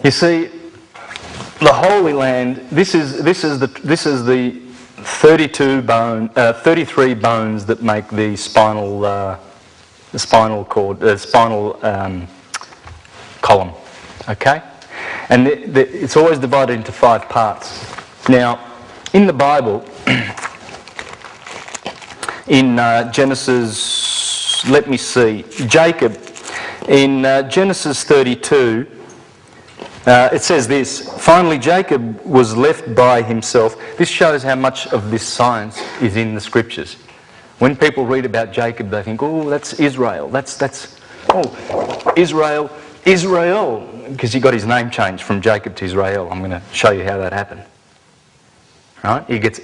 You see, the Holy Land. This is the 33 bones that make the spinal cord, column. Okay, and it's always divided into 5 parts. Now, in the Bible, in Genesis, let me see, Jacob, in Genesis 32. It says this: finally Jacob was left by himself. This shows how much of this science is in the scriptures. When people read about Jacob, they think, oh, that's Israel. Israel, because he got his name changed from Jacob to Israel. I'm going to show you how that happened. Right? He gets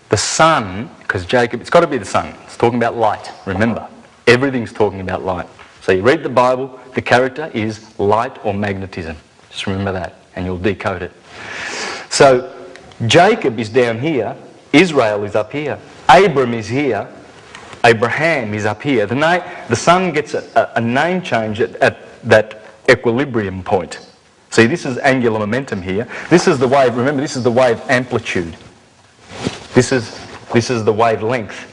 the sun, because Jacob, it's got to be the sun. It's talking about light. Remember, everything's talking about light. So you read the Bible, the character is light or magnetism. Just remember that, and you'll decode it. So, Jacob is down here, Israel is up here, Abram is here, Abraham is up here. The sun gets a name change at that equilibrium point. See, this is angular momentum here. This is the wave, remember, this is the wave amplitude. This is the wavelength.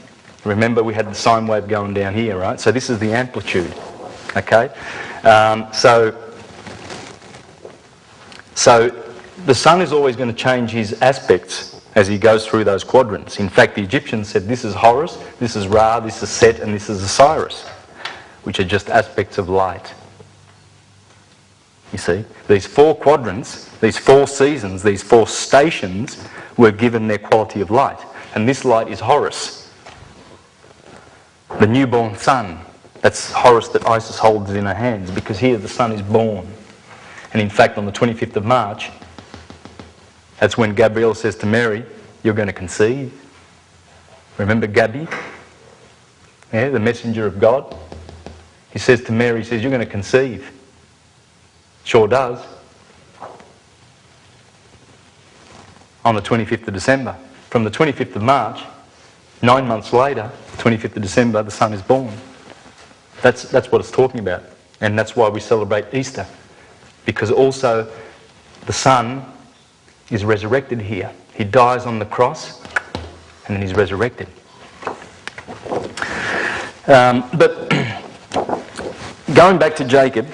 Remember, we had the sine wave going down here, right? So this is the amplitude, okay? So the sun is always going to change his aspects as he goes through those quadrants. In fact, the Egyptians said this is Horus, this is Ra, this is Set, and this is Osiris, which are just aspects of light. You see, these 4 quadrants, these 4 seasons, these 4 stations were given their quality of light. And this light is Horus, the newborn sun. That's Horus that Isis holds in her hands, because here the sun is born. And in fact, on the 25th of March, that's when Gabriel says to Mary, you're going to conceive. Remember Gabby? Yeah, the messenger of God. He says to Mary, he says, you're going to conceive. Sure does. On the 25th of December. From the 25th of March, 9 months later, 25th of December, the sun is born. That's what it's talking about. And that's why we celebrate Easter. Because also the Son is resurrected here. He dies on the cross and then he's resurrected. But going back to Jacob,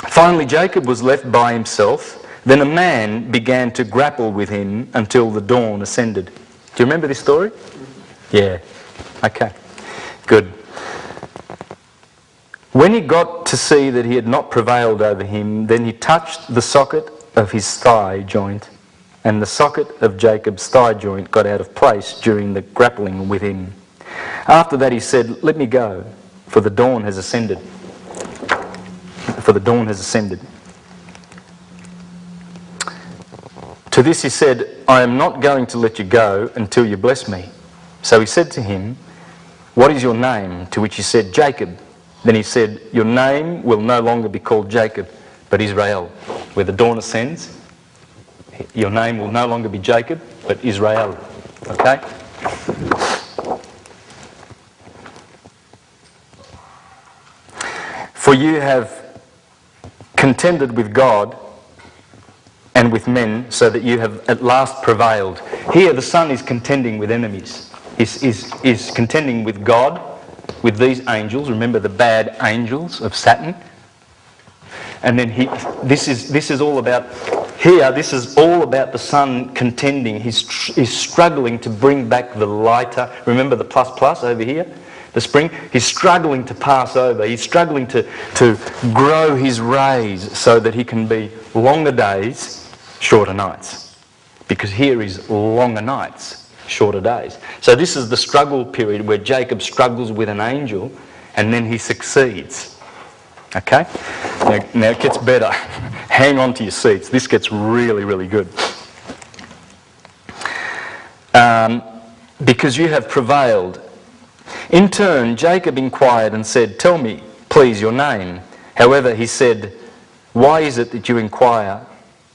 finally Jacob was left by himself. Then a man began to grapple with him until the dawn ascended. Do you remember this story? Yeah. Okay. Good. When he got to see that he had not prevailed over him, then he touched the socket of his thigh joint, and the socket of Jacob's thigh joint got out of place during the grappling with him. After that he said, let me go, for the dawn has ascended. For the dawn has ascended. To this he said, I am not going to let you go until you bless me. So he said to him, what is your name? To which he said, Jacob. Then he said, your name will no longer be called Jacob, but Israel. Where the dawn ascends, your name will no longer be Jacob, but Israel. Okay? For you have contended with God and with men, so that you have at last prevailed. Here the Son is contending with enemies. Is contending with God, with these angels. Remember the bad angels of Saturn. And then this is all about the Son contending. He's struggling to bring back the lighter. Remember the plus over here? The spring? He's struggling to pass over. He's struggling to grow his rays so that he can be longer days, shorter nights. Because here is longer nights, shorter days. So this is the struggle period where Jacob struggles with an angel and then he succeeds. Okay? Now it gets better. Hang on to your seats. This gets really, really good. Because you have prevailed. In turn, Jacob inquired and said, tell me, please, your name. However, he said, why is it that you inquire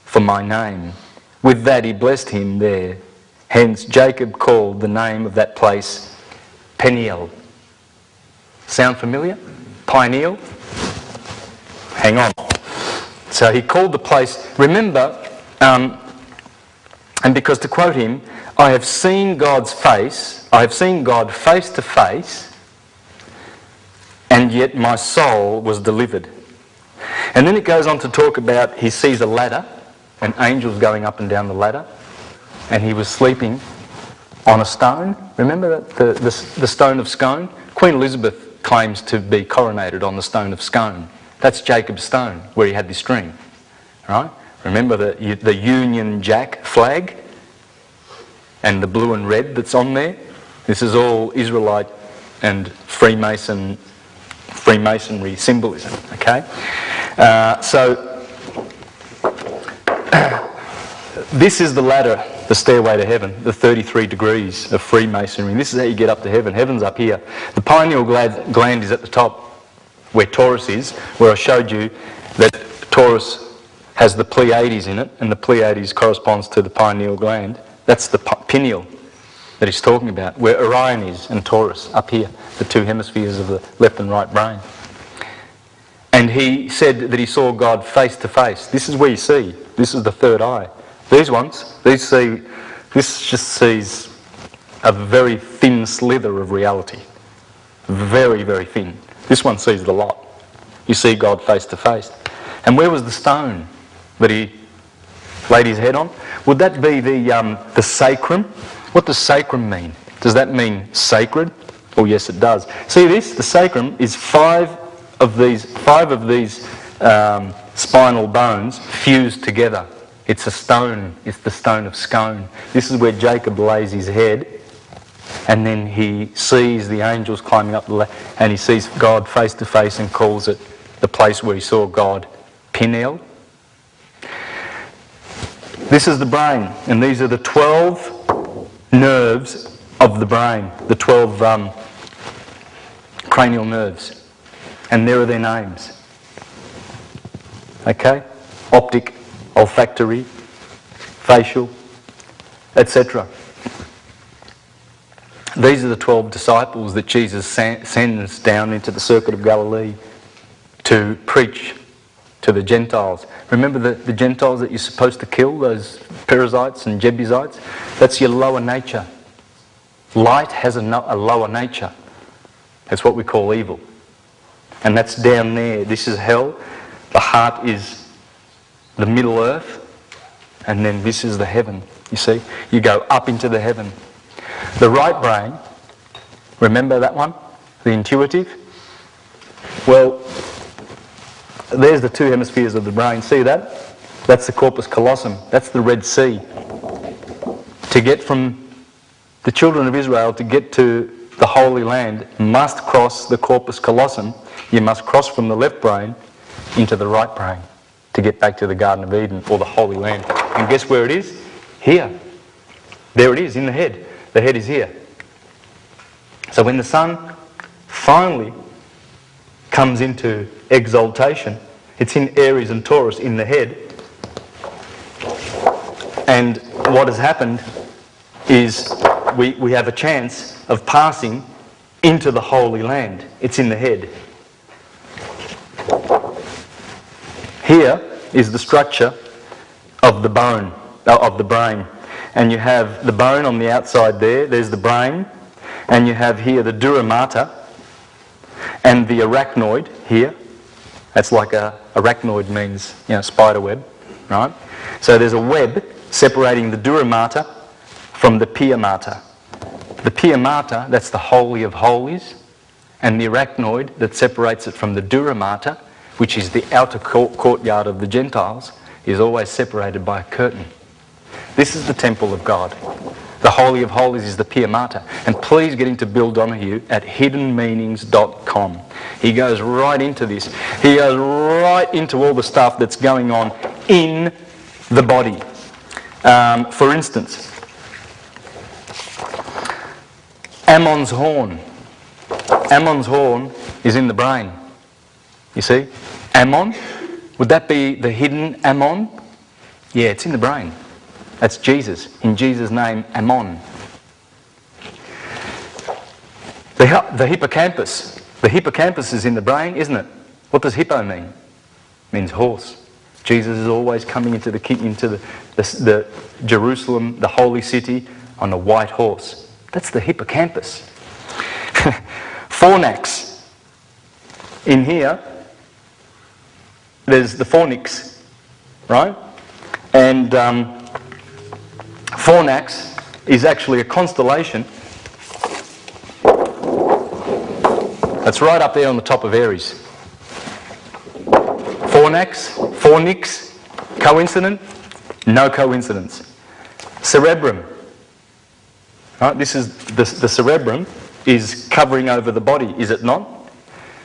for my name? With that he blessed him there. Hence Jacob called the name of that place Peniel. Sound familiar? Pineal? Hang on. So he called the place, remember, and because to quote him, I have seen God's face, I have seen God face to face, and yet my soul was delivered. And then it goes on to talk about he sees a ladder, and angels going up and down the ladder, and he was sleeping on a stone. Remember that the stone of Scone? Queen Elizabeth claims to be coronated on the stone of Scone. That's Jacob's stone, where he had this dream. Right? Remember the Union Jack flag? And the blue and red that's on there? This is all Israelite and Freemasonry symbolism. Okay? So this is the ladder, the stairway to heaven, the 33 degrees of Freemasonry. This is how you get up to heaven. Heaven's up here. The pineal gland is at the top, where Taurus is, where I showed you that Taurus has the Pleiades in it, and the Pleiades corresponds to the pineal gland. That's the pineal that he's talking about, where Orion is and Taurus, up here, the two hemispheres of the left and right brain. And he said that he saw God face to face. This is where you see. This is the third eye. This just sees a very thin slither of reality. Very, very thin. This one sees the lot. You see God face to face. And where was the stone that he laid his head on? Would that be the sacrum? What does sacrum mean? Does that mean sacred? Oh yes, it does. See this? The sacrum is five of these spinal bones fused together. It's a stone. It's the stone of Scone. This is where Jacob lays his head, and then he sees the angels climbing up the ladder, and he sees God face to face and calls it the place where he saw God, Peniel. This is the brain, and these are the 12 nerves of the brain, the 12 cranial nerves, and there are their names. Okay? Optic, olfactory, facial, etc. These are the 12 disciples that Jesus sends down into the circuit of Galilee to preach to the Gentiles. Remember the Gentiles that you're supposed to kill, those Perizzites and Jebusites? That's your lower nature. Light has a lower nature. That's what we call evil. And that's down there. This is hell. The heart is the middle earth. And then this is the heaven. You see? You go up into the heaven. The right brain, remember that one? The intuitive? Well, there's the two hemispheres of the brain. See that? That's the corpus callosum. That's the Red Sea. To get from the children of Israel to get to the Holy Land must cross the corpus callosum. You must cross from the left brain into the right brain to get back to the Garden of Eden or the Holy Land. And guess where it is? Here. There it is in the head. The head is here. So when the sun finally comes into exaltation, it's in Aries and Taurus in the head. And what has happened is we have a chance of passing into the Holy Land. It's in the head. Here is the structure of the bone, of the brain. And you have the bone on the outside there, there's the brain, and you have here the dura mater and the arachnoid here. That's like arachnoid means, spider web, right? So there's a web separating the dura mater from the pia mater. The pia mater, that's the holy of holies, and the arachnoid that separates it from the dura mater, which is the outer courtyard of the Gentiles, is always separated by a curtain. This is the temple of God. The Holy of Holies is the Pia Mater. And please get into Bill Donahue at hiddenmeanings.com. He goes right into this. He goes right into all the stuff that's going on in the body. For instance, Ammon's horn. Ammon's horn is in the brain. You see? Ammon, would that be the hidden Ammon? Yeah, it's in the brain. That's Jesus. In Jesus' name, Ammon. The hippocampus. The hippocampus is in the brain, isn't it? What does hippo mean? It means horse. Jesus is always coming into the Jerusalem, the holy city, on a white horse. That's the hippocampus. Fornax. In here, there's the fornix, right? And Fornax is actually a constellation that's right up there on the top of Aries. Fornix, coincident? No coincidence. Cerebrum. Right? This is the cerebrum is covering over the body, is it not?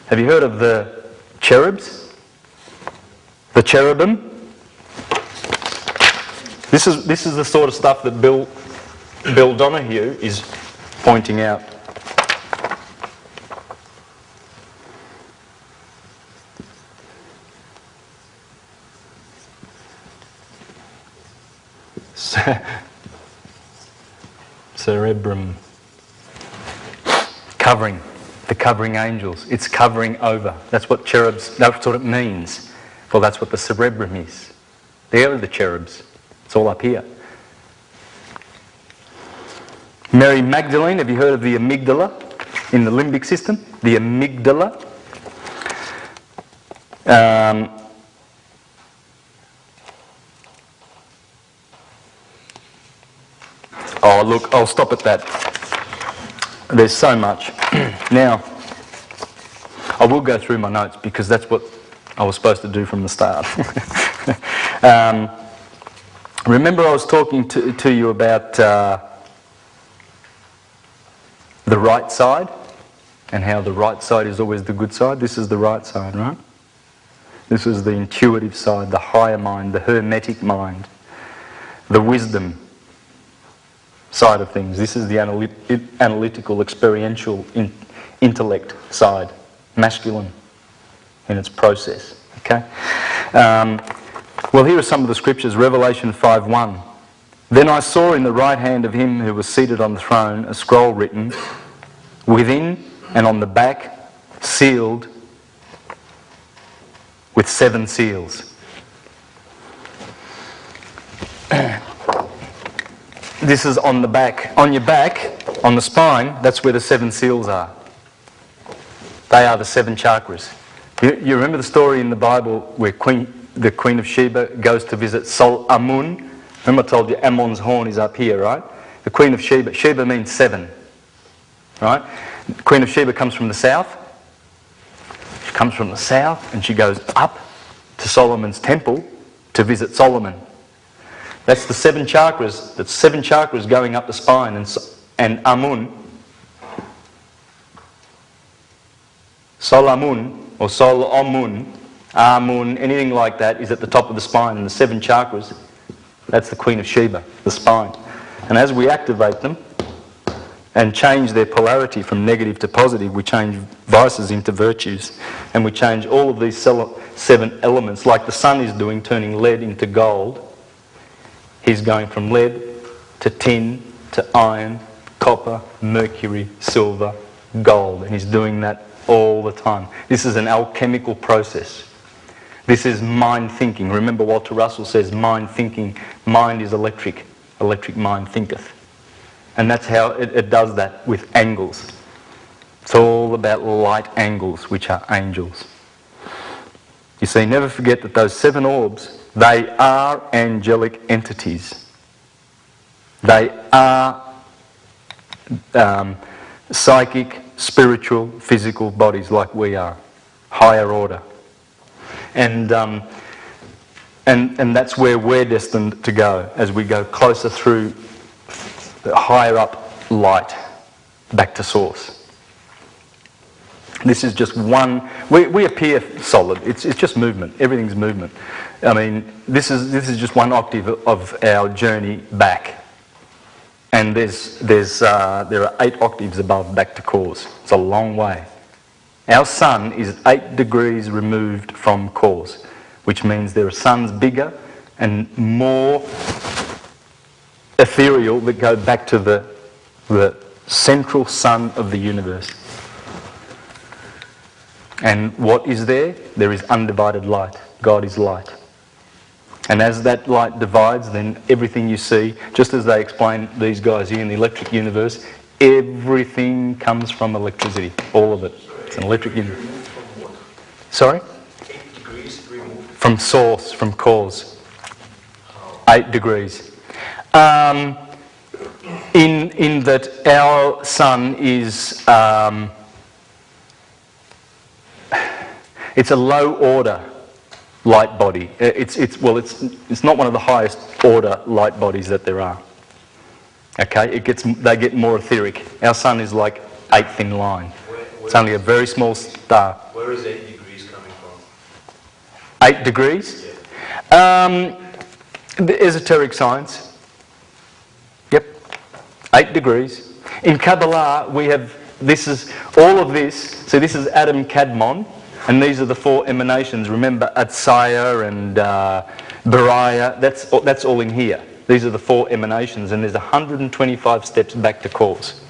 Have you heard of the cherubs? The cherubim? This is the sort of stuff that Bill Donahue is pointing out. Cerebrum. Covering. The covering angels. It's covering over. That's what cherubs, that's what it means. Well, that's what the cerebrum is. There are the cherubs. It's all up here. Mary Magdalene, have you heard of the amygdala in the limbic system? The amygdala. Oh, look, I'll stop at that. There's so much. Now, I will go through my notes because that's what I was supposed to do from the start. Remember I was talking to you about the right side and how the right side is always the good side? This is the right side, right? This is the intuitive side, the higher mind, the hermetic mind, the wisdom side of things. This is the analytical, experiential, intellect side, masculine in its process. Okay. Well, here are some of the scriptures. Revelation 5:1. Then I saw in the right hand of him who was seated on the throne a scroll written, within and on the back, sealed with 7 seals. This is on the back. On your back, on the spine, that's where the 7 seals are. They are the 7 chakras. You remember the story in the Bible where the Queen of Sheba goes to visit Sol Amun? Remember I told you Ammon's horn is up here, right? The Queen of Sheba. Sheba means 7, right? The Queen of Sheba comes from the south. She comes from the south and she goes up to Solomon's temple to visit Solomon. That's the 7 chakras. That's 7 chakras going up the spine, and Amun, Solamun or Solomun, Amun, anything like that is at the top of the spine, and the 7 chakras, that's the Queen of Sheba, the spine. And as we activate them and change their polarity from negative to positive, we change vices into virtues, and we change all of these 7 elements, like the sun is doing, turning lead into gold. He's going from lead to tin to iron, copper, mercury, silver, gold, and he's doing that all the time. This is an alchemical process. This is mind thinking. Remember Walter Russell says mind thinking, mind is electric, electric mind thinketh. And that's how it does that with angles. It's all about light angles, which are angels. You see, never forget that those 7 orbs, they are angelic entities. They are psychic, spiritual, physical bodies like we are, higher order. And that's where we're destined to go as we go closer through the higher up light back to source. This is just one. We appear solid. It's just movement. Everything's movement. I mean, this is just one octave of our journey back, and there are 8 octaves above back to cause. It's a long way. Our sun is 8 degrees removed from cause, which means there are suns bigger and more ethereal that go back to the central sun of the universe. And what is there? There is undivided light. God is light. And as that light divides, then everything you see, just as they explain these guys here in the electric universe, everything comes from electricity, all of it. It's an electric universe. Sorry? 8 degrees removed. From source, from cause. 8 degrees. In that our sun is, it's a low order light body. It's not one of the highest order light bodies that there are. Okay, they get more etheric. Our sun is like 8th in line. It's only a very small star. Where is 8 degrees coming from? 8 degrees? Yeah. The esoteric science. Yep. 8 degrees. In Kabbalah, we have, this is, all of this, so this is Adam Kadmon, and these are the 4 emanations. Remember Atsaya and Beriah, that's all in here. These are the 4 emanations, and there's 125 steps back to cause.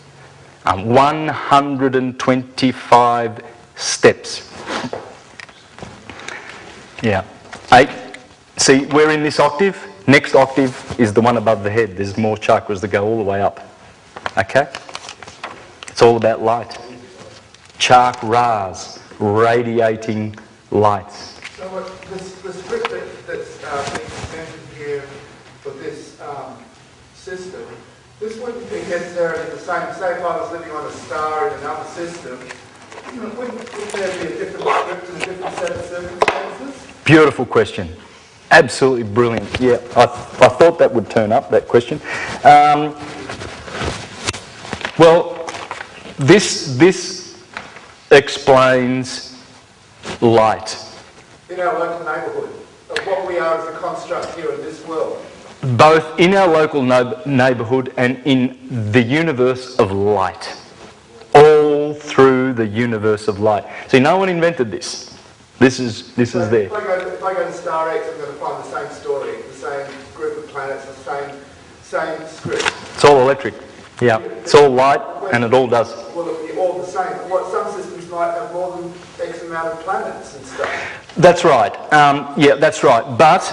125 steps. Yeah. 8. See, we're in this octave. Next octave is the one above the head. There's more chakras that go all the way up. Okay? It's all about light. Chakras, radiating lights. So the script that's being mentioned here for this system, this wouldn't be necessarily the same. Say if I was living on a star in another system, wouldn't there be a different script and a different set of circumstances? Beautiful question. Absolutely brilliant. Yeah, I thought that would turn up, that question. Well, this explains light. In our local neighbourhood, of what we are as a construct here in this world. Both in our local neighbourhood and in the universe of light. All through the universe of light. See, no one invented this. This is there. If I go to Star X, I'm going to find the same story, the same group of planets, the same script. It's all electric. Yeah, it's all light, and it all does. Well, it'll be all the same. Some systems might have more than X amount of planets and stuff. That's right. Yeah, that's right. But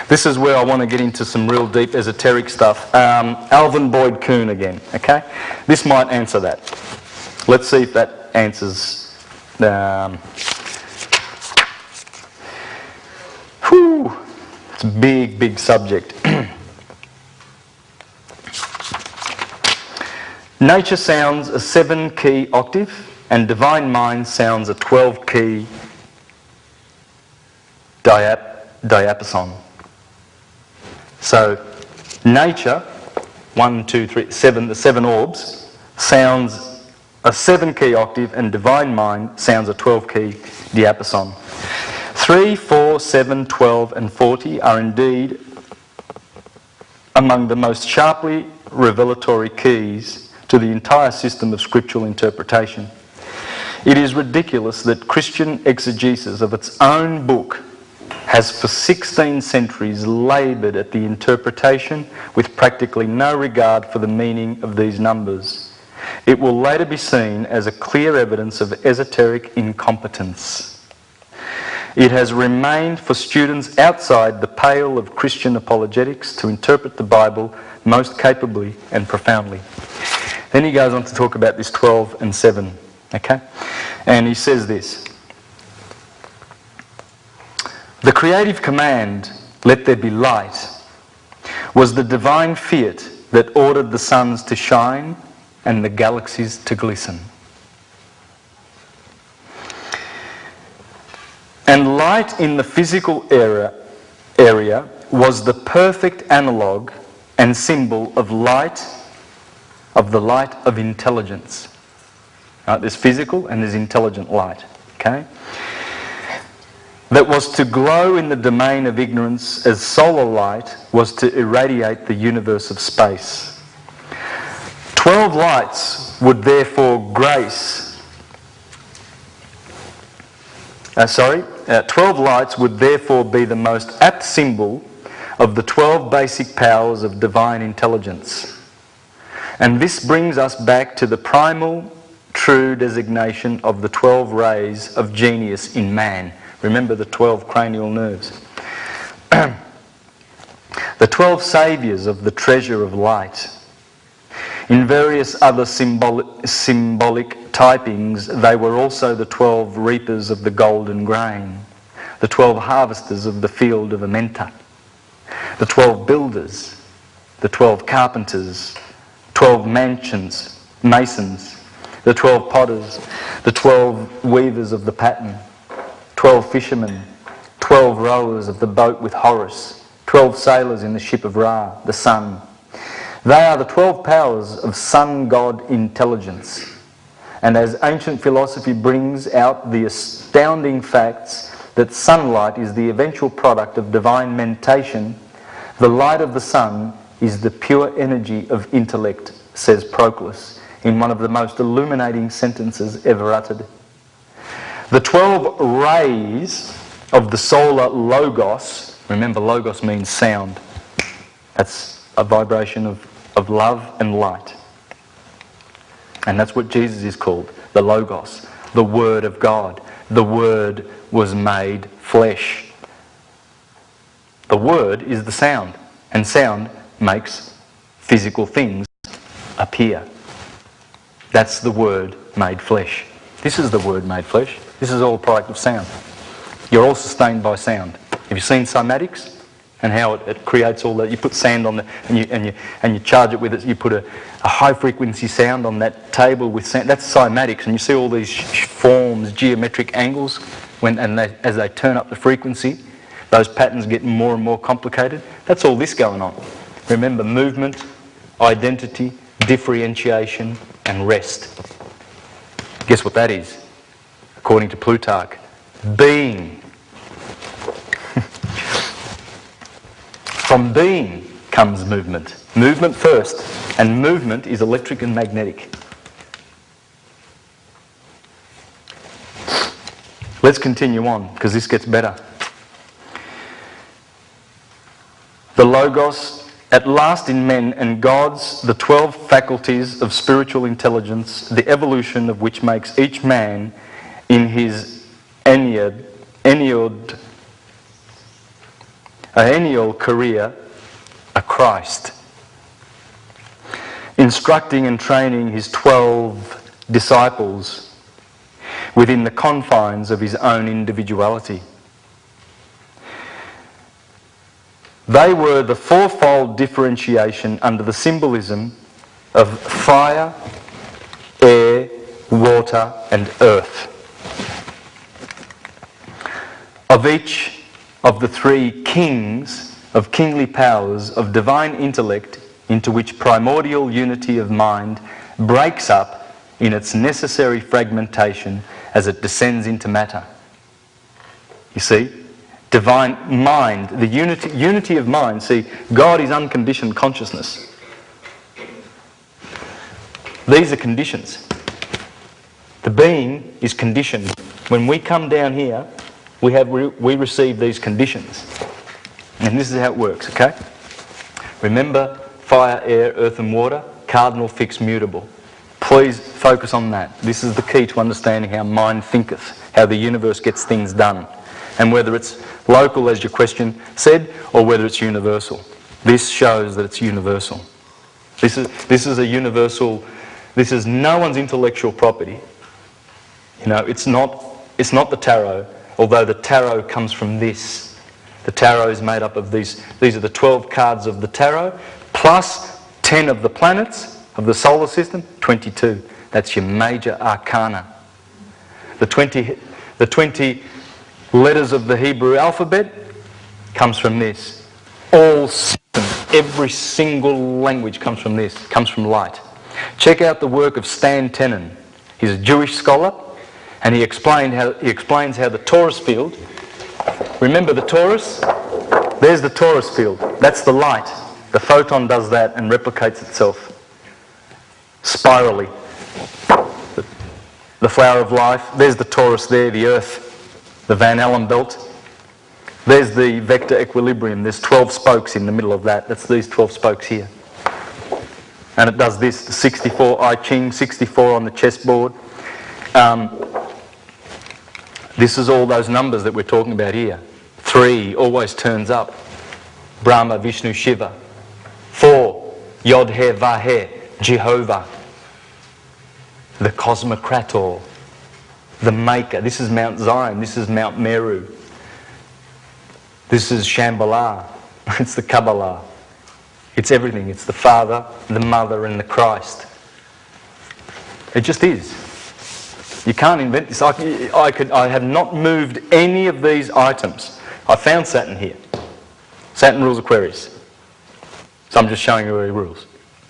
this is where I want to get into some real deep esoteric stuff. Alvin Boyd Kuhn again. Okay, this might answer that. Let's see if that answers. It's a big, big subject. Nature sounds a 7-key octave, and divine mind sounds a 12-key diapason. So, nature, 1, 2, 3, 7, the 7 orbs, sounds a 7-key octave, and divine mind sounds a 12-key diapason. 3, 4, 7, 12 and 40 are indeed among the most sharply revelatory keys to the entire system of scriptural interpretation. It is ridiculous that Christian exegesis of its own book has for 16 centuries laboured at the interpretation with practically no regard for the meaning of these numbers. It will later be seen as a clear evidence of esoteric incompetence. It has remained for students outside the pale of Christian apologetics to interpret the Bible most capably and profoundly. Then he goes on to talk about this 12 and 7, okay? And he says this. The creative command, let there be light, was the divine fiat that ordered the suns to shine and the galaxies to glisten. And light in the physical area was the perfect analogue and symbol of light, of the light of intelligence. Right, there's physical and there's intelligent light. Okay? That was to glow in the domain of ignorance as solar light was to irradiate the universe of space. 12 lights would therefore grace 12 lights would therefore be the most apt symbol of the 12 basic powers of divine intelligence. And this brings us back to the primal, true designation of the 12 rays of genius in man. Remember the 12 cranial nerves. The 12 saviours of the treasure of light. In various other symbolic typings, they were also the 12 reapers of the golden grain, the 12 harvesters of the field of Amenta, the 12 builders, the 12 carpenters, 12 masons, the 12 potters, the 12 weavers of the pattern, 12 fishermen, 12 rowers of the boat with Horus, 12 sailors in the ship of Ra, the sun. They are the 12 powers of sun god intelligence. And as ancient philosophy brings out the astounding facts that sunlight is the eventual product of divine mentation, the light of the sun is the pure energy of intellect, says Proclus, in one of the most illuminating sentences ever uttered. The 12 rays of the solar logos, remember logos means sound, that's a vibration of love and light. And that's what Jesus is called, the logos, the Word of God. The Word was made flesh. The Word is the sound, and sound makes physical things appear. That's the Word made flesh. This is the Word made flesh. This is all a product of sound. You're all sustained by sound. Have you seen cymatics and how it creates all that? You put sand on and you charge it with it. You put a high frequency sound on that table with sand. That's cymatics, and you see all these forms, geometric angles, as they turn up the frequency, those patterns get more and more complicated. That's all this going on. Remember, movement, identity, differentiation, and rest. Guess what that is? According to Plutarch, being. From being comes movement. Movement first, and movement is electric and magnetic. Let's continue on, because this gets better. The Logos, at last in men and gods, the 12 faculties of spiritual intelligence, the evolution of which makes each man in his ennead ennial career a Christ, instructing and training his 12 disciples within the confines of his own individuality. They were the fourfold differentiation under the symbolism of fire, air, water and earth. Of each of the three kings of kingly powers of divine intellect, into which primordial unity of mind breaks up in its necessary fragmentation as it descends into matter. You see? Divine mind, the unity of mind. See, God is unconditioned consciousness. These are conditions. The being is conditioned. When we come down here, we receive these conditions. And this is how it works, okay? Remember, fire, air, earth and water, cardinal, fixed, mutable. Please focus on that. This is the key to understanding how mind thinketh, how the universe gets things done. And whether it's local, as your question said, or whether it's universal. This shows that it's universal. This is a universal, this is no one's intellectual property. You know, it's not the tarot, although the tarot comes from this. The tarot is made up of these are the 12 cards of the tarot, plus 10 of the planets of the solar system, 22. That's your major arcana. The 20 letters of the Hebrew alphabet comes from this. All systems, every single language comes from this, comes from light. Check out the work of Stan Tenen. He's a Jewish scholar, and he explains how the torus field, remember the torus? There's the torus field. That's the light. The photon does that and replicates itself spirally. The flower of life, there's the torus there, the earth, the Van Allen belt. There's the vector equilibrium. There's 12 spokes in the middle of that. That's these 12 spokes here. And it does this, the 64 I Ching, 64 on the chessboard. This is all those numbers that we're talking about here. 3 always turns up. Brahma, Vishnu, Shiva. 4, Yod He Vahe, Jehovah. The Cosmocrator, the Maker. This is Mount Zion, this is Mount Meru. This is Shambhala. It's the Kabbalah. It's everything. It's the Father, the Mother and the Christ. It just is. You can't invent this. I have not moved any of these items. I found Saturn here. Saturn rules Aquarius. So I'm just showing you where he rules.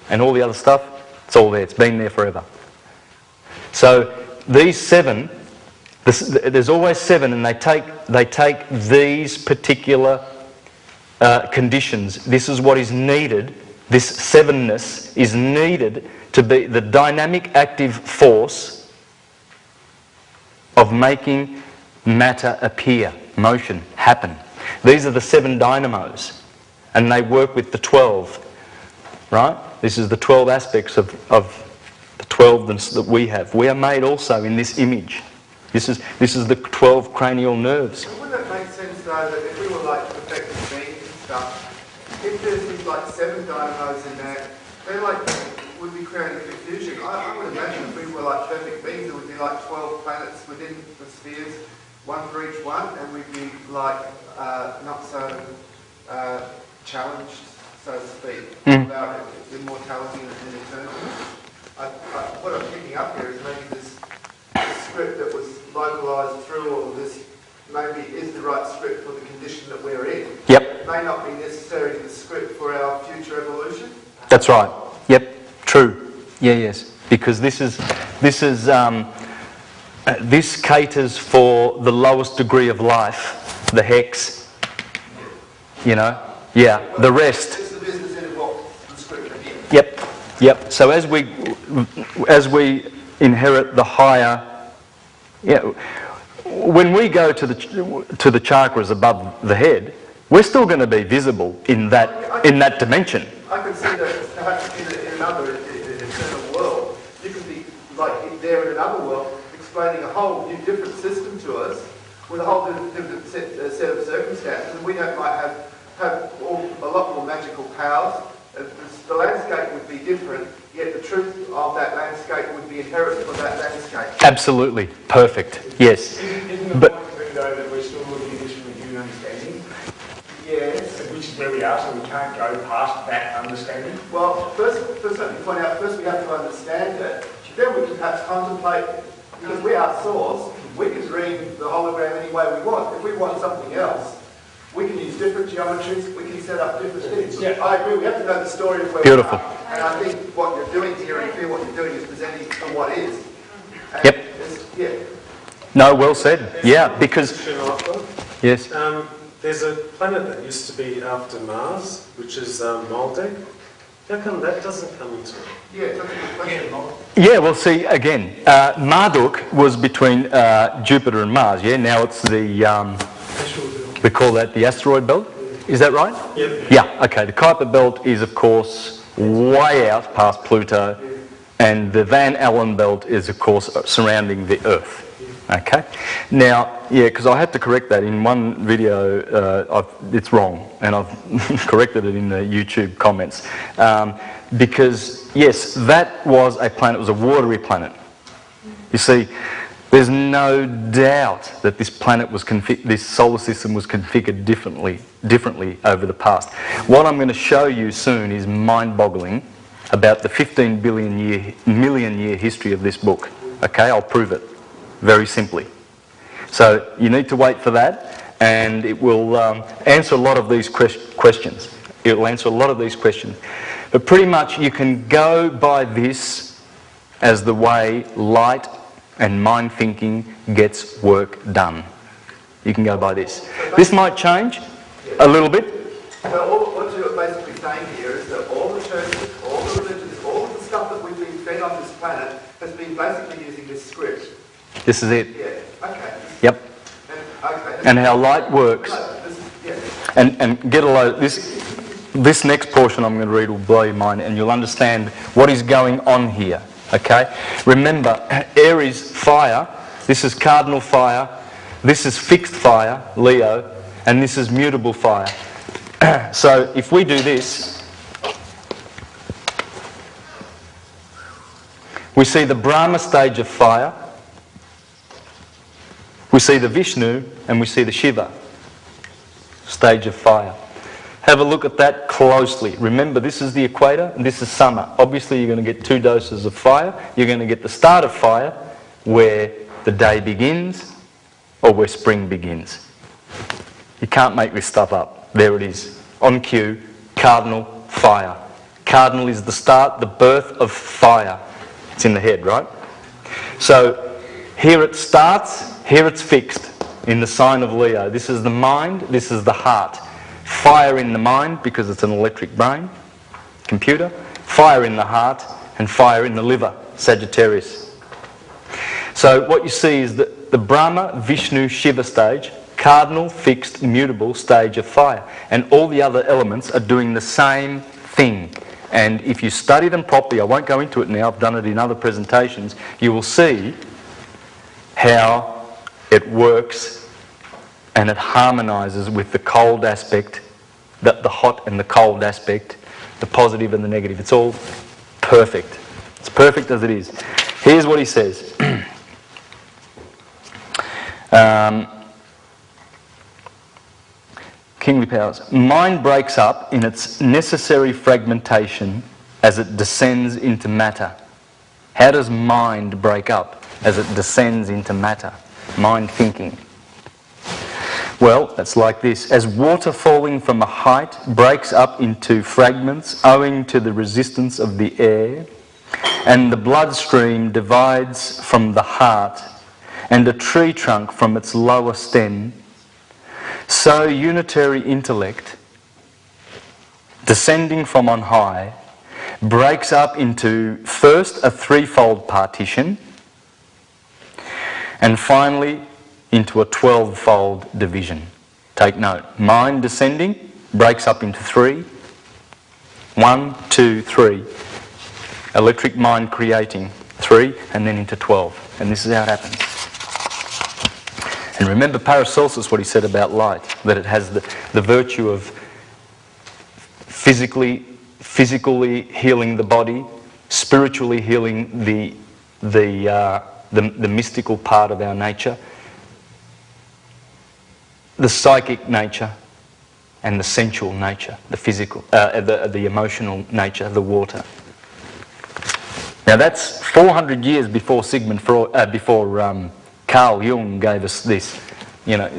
And all the other stuff, it's all there. It's been there forever. So these 7, there's always 7, and they take these particular conditions. This is what is needed. This 7ness is needed to be the dynamic active force of making matter appear, motion, happen. These are the 7 dynamos, and they work with the 12, right? This is the 12 aspects of the 12ness that we have. We are made also in this image. This is the 12 cranial nerves. Wouldn't it make sense though that if we were like perfected beings and stuff, if there's these like 7 dynamos in there, they like would be creating confusion. I would imagine if we were like perfect beings, there would be like 12 planets within the spheres, one for each one, and we'd be like not so challenged, so to speak, about immortality and eternity. What I'm picking up here is maybe this script that was localised through all of this maybe is the right script for the condition that we're in. Yep. It may not be necessarily the script for our future evolution. That's right. Yep. True. Yeah. Yes. Because this caters for the lowest degree of life, the hex. You know. Yeah. The rest. It's the business end of what the script is. Yep. Yep. So as we inherit the higher, when we go to the chakras above the head, we're still going to be visible in that dimension. I can see that perhaps in another eternal world, you can be like there in another world, explaining a whole new different system to us with a whole different set of circumstances, and we might have a lot more magical powers. The landscape would be different, yet the truth of that landscape would be inherent for that landscape. Absolutely. Perfect. Yes. Isn't the point though that we're still looking at this from a human understanding? Yes. Which is where we are, so we can't go past that understanding? Well, first let me point out, first we have to understand it, then we can perhaps contemplate, because we are source, we can dream the hologram any way we want. If we want something else, we can use different geometries, we can set up different things. Yeah. I agree, we have to know the story of where Beautiful. we are. And I think what you're doing here, and feel what you're doing, is presenting what is. And Yep. Yeah. No, well said. Yeah, because... Yes. There's a planet that used to be after Mars, which is Maldek. How come that doesn't come into it? Yeah, that's a good question. Yeah, well, see, again, Marduk was between Jupiter and Mars, yeah? Now it's we call that the asteroid belt. Is that right? Yep. Yeah, okay. The Kuiper belt is, of course, way out past Pluto, and the Van Allen belt is, of course, surrounding the Earth. Okay? Now, yeah, because I had to correct that in one video, it's wrong, and I've corrected it in the YouTube comments. Because, yes, that was a planet, it was a watery planet. You see, there's no doubt that this planet was this solar system was configured differently over the past. What I'm going to show you soon is mind-boggling about the 15 million year history of this book. Okay, I'll prove it very simply. So you need to wait for that, and it will answer a lot of these questions. It will answer a lot of these questions. But pretty much you can go by this as the way light and mind thinking gets work done. You can go by this. This might change a little bit. So what you're basically saying here is that all the churches, all the religions, all of the stuff that we've been fed on this planet has been basically using this script. This is it. Yeah, okay. Yep. And how light works. Yeah. And get a load. This next portion I'm going to read will blow your mind, and you'll understand what is going on here. Okay? Remember, Aries, fire. This is cardinal fire. This is fixed fire, Leo. and this is mutable fire. So if we do this, we see the Brahma stage of fire, we see the Vishnu, and we see the Shiva stage of fire. Have a look at that closely. Remember, this is the equator and this is summer. Obviously you're going to get 2 doses of fire. You're going to get the start of fire where the day begins or where spring begins. You can't make this stuff up. There it is. On cue, cardinal fire. Cardinal is the start, the birth of fire. It's in the head, right? So here it starts, here it's fixed in the sign of Leo. This is the mind, this is the heart. Fire in the mind because it's an electric brain, computer. Fire in the heart and fire in the liver, Sagittarius. So what you see is that the Brahma, Vishnu, Shiva stage, cardinal, fixed, mutable stage of fire. And all the other elements are doing the same thing. And if you study them properly, I won't go into it now, I've done it in other presentations, you will see how it works and it harmonises with the cold aspect, the hot and the cold aspect, the positive and the negative. It's all perfect. It's perfect as it is. Here's what he says. Kingly powers. Mind breaks up in its necessary fragmentation as it descends into matter. How does mind break up as it descends into matter? Mind thinking. Well, that's like this. As water falling from a height breaks up into fragments owing to the resistance of the air, and the bloodstream divides from the heart, and a tree trunk from its lower stem, so unitary intellect, descending from on high, breaks up into first a threefold partition, and finally into a 12-fold division. Take note. Mind descending breaks up into 3. 1, 2, 3. Electric mind creating 3 and then into 12. And this is how it happens. And remember Paracelsus, what he said about light, that it has the virtue of physically healing the body, spiritually healing the mystical part of our nature, the psychic nature, and the sensual nature, the physical, the emotional nature, the water. Now that's 400 years before Sigmund Freud, before Carl Jung gave us this. You know,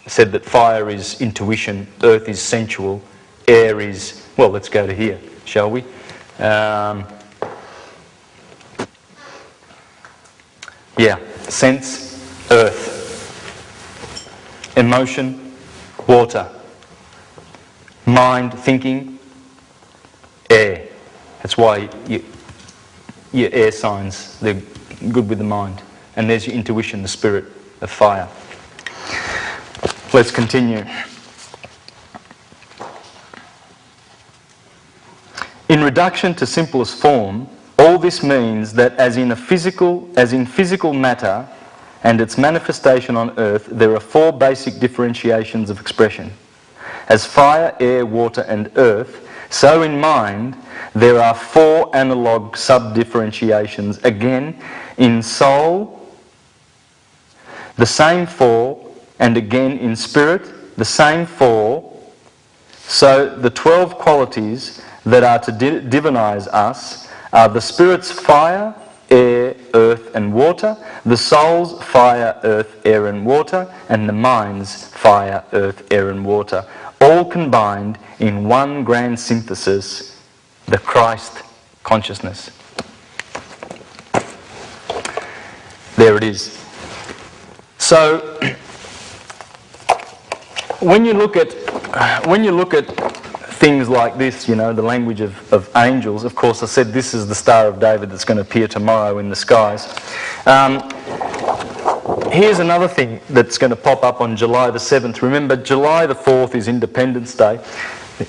said that fire is intuition, earth is sensual, air is, well, let's go to here, shall we? Sense, earth. Emotion, water. Mind, thinking, air. That's why your air signs, they're good with the mind. And there's your intuition, the spirit of fire. Let's continue. In reduction to simplest form, all this means that as in physical matter and its manifestation on earth, there are 4 basic differentiations of expression. As fire, air, water and earth, so in mind there are 4 analogue sub-differentiations. Again, in soul, the same 4, and again in spirit, the same 4. So the 12 qualities that are to divinize us are the spirit's fire, air, earth and water, the soul's fire, earth, air and water, and the mind's fire, earth, air and water, all combined in one grand synthesis, the Christ consciousness. There it is. So when you look at things like this, you know, the language of angels, of course I said this is the Star of David that's going to appear tomorrow in the skies. Here's another thing that's going to pop up on July the 7th. Remember, July the 4th is Independence Day.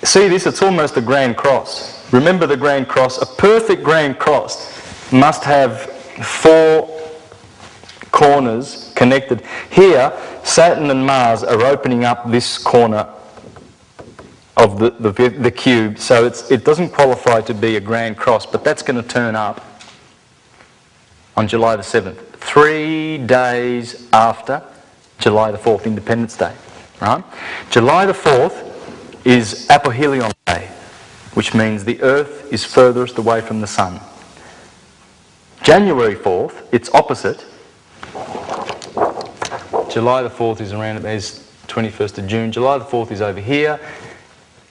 See this? It's almost a Grand Cross. Remember the Grand Cross? A perfect Grand Cross must have 4 corners connected. Here, Saturn and Mars are opening up this corner of the cube, so it doesn't qualify to be a grand cross, but that's going to turn up on July the 7th, 3 days after July the 4th, Independence Day. Right? July the 4th is apohelion day, which means the Earth is furthest away from the Sun. January 4th, it's opposite. July the 4th is around, there's 21st of June. July the 4th is over here.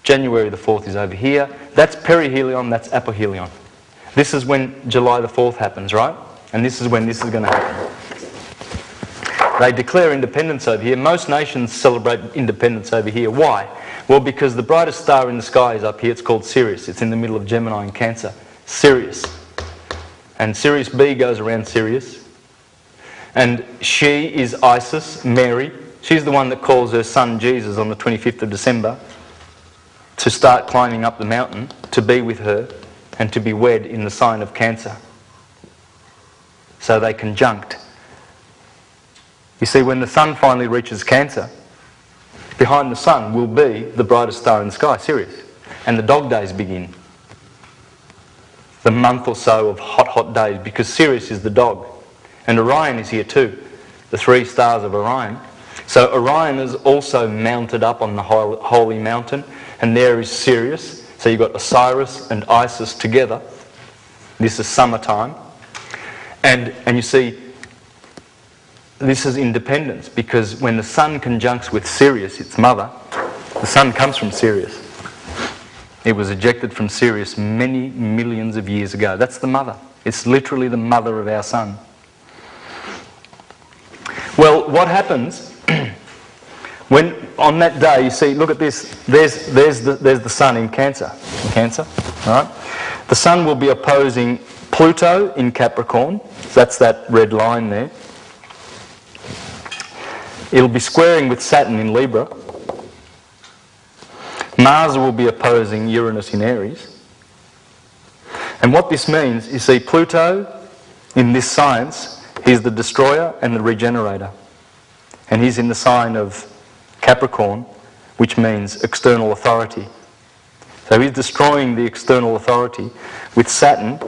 January the 4th is over here. That's perihelion, that's apohelion. This is when July the 4th happens, right? And this is when this is going to happen. They declare independence over here. Most nations celebrate independence over here. Why? Well, because the brightest star in the sky is up here. It's called Sirius. It's in the middle of Gemini and Cancer. Sirius. And Sirius B goes around Sirius. And she is Isis, Mary. She's the one that calls her son Jesus on the 25th of December to start climbing up the mountain, to be with her, and to be wed in the sign of Cancer. So they conjunct. You see, when the sun finally reaches Cancer, behind the sun will be the brightest star in the sky, Sirius. And the dog days begin. The month or so of hot, hot days, because Sirius is the dog. And Orion is here too, the 3 stars of Orion. So Orion is also mounted up on the holy mountain, and there is Sirius. So you've got Osiris and Isis together. This is summertime. And you see, this is independence, because when the sun conjuncts with Sirius, its mother, the sun comes from Sirius. It was ejected from Sirius many millions of years ago. That's the mother. It's literally the mother of our sun. Well, what happens when on that day, you see, look at this, there's the sun in Cancer. Right? The sun will be opposing Pluto in Capricorn. That's that red line there. It'll be squaring with Saturn in Libra. Mars will be opposing Uranus in Aries. And what this means, you see, Pluto, in this science, he's the destroyer and the regenerator. And he's in the sign of Capricorn, which means external authority. So he's destroying the external authority with Saturn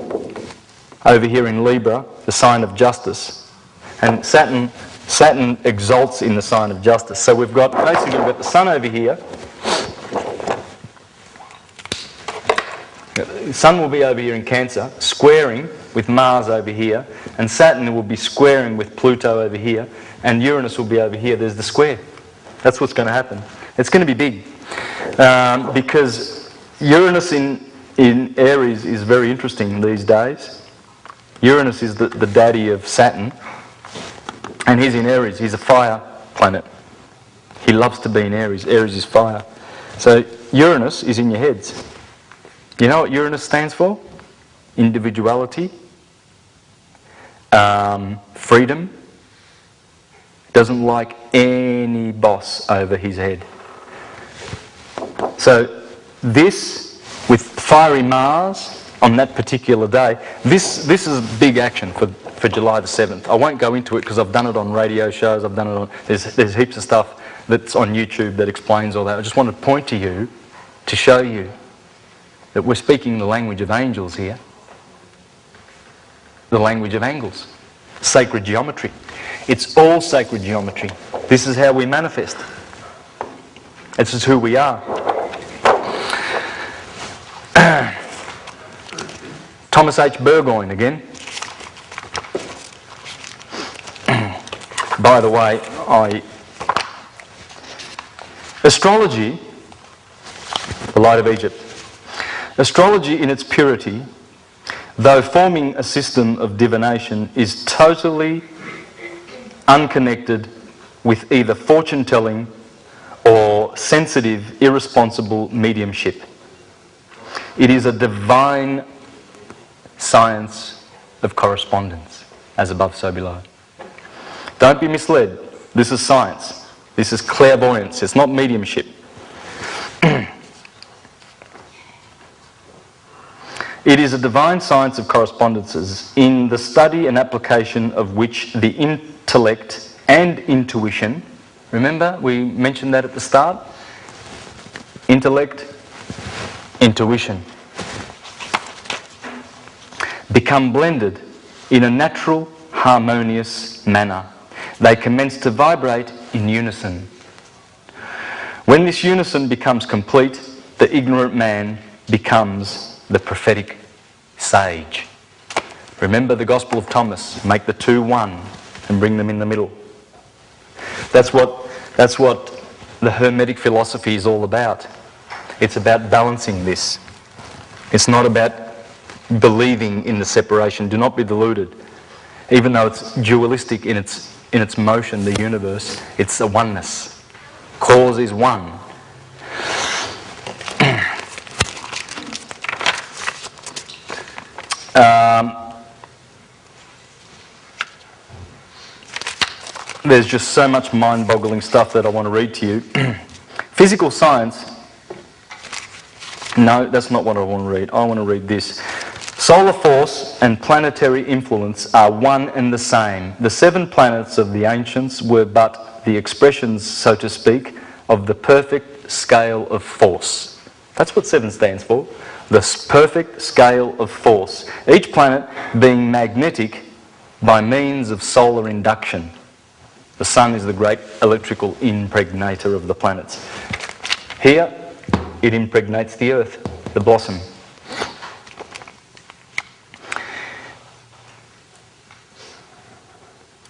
over here in Libra, the sign of justice. And Saturn exalts in the sign of justice. So we've got the sun over here. The sun will be over here in Cancer, squaring with Mars over here, and Saturn will be squaring with Pluto over here, and Uranus will be over here. There's the square. That's what's going to happen. It's going to be big. Because Uranus in Aries is very interesting these days. Uranus is the daddy of Saturn, and he's in Aries. He's a fire planet. He loves to be in Aries. Aries is fire. So Uranus is in your heads. You know what Uranus stands for? Individuality, freedom. Doesn't like any boss over his head. So this, with fiery Mars on that particular day, this is big action for July the 7th. I won't go into it because I've done it on radio shows. I've done it on, there's heaps of stuff that's on YouTube that explains all that. I just want to point to you to show you that we're speaking the language of angels here. The language of angles. Sacred geometry. It's all sacred geometry. This is how we manifest. This is who we are. Thomas H. Burgoyne again. By the way, astrology, the light of Egypt. Astrology in its purity, though forming a system of divination, is totally unconnected with either fortune-telling or sensitive, irresponsible mediumship. It is a divine science of correspondence, as above, so below. Don't be misled. This is science. This is clairvoyance. It's not mediumship. It is a divine science of correspondences, in the study and application of which the intellect and intuition. Remember, we mentioned that at the start? Intellect, intuition. Become blended in a natural, harmonious manner. They commence to vibrate in unison. When this unison becomes complete, the ignorant man becomes the prophetic sage. Remember the Gospel of Thomas, make the two one and bring them in the middle. That's what the Hermetic philosophy is all about. It's about balancing this. It's not about believing in the separation. Do not be deluded. Even though it's dualistic in its motion, the universe, it's a oneness. Cause is one. There's just so much mind-boggling stuff that I want to read to you. Physical science. No, that's not what I want to read. I want to read this. Solar force and planetary influence are one and the same. The 7 planets of the ancients were but the expressions, so to speak, of the perfect scale of force. That's what 7 stands for. The perfect scale of force. Each planet being magnetic by means of solar induction. The sun is the great electrical impregnator of the planets. Here, it impregnates the earth, the blossom.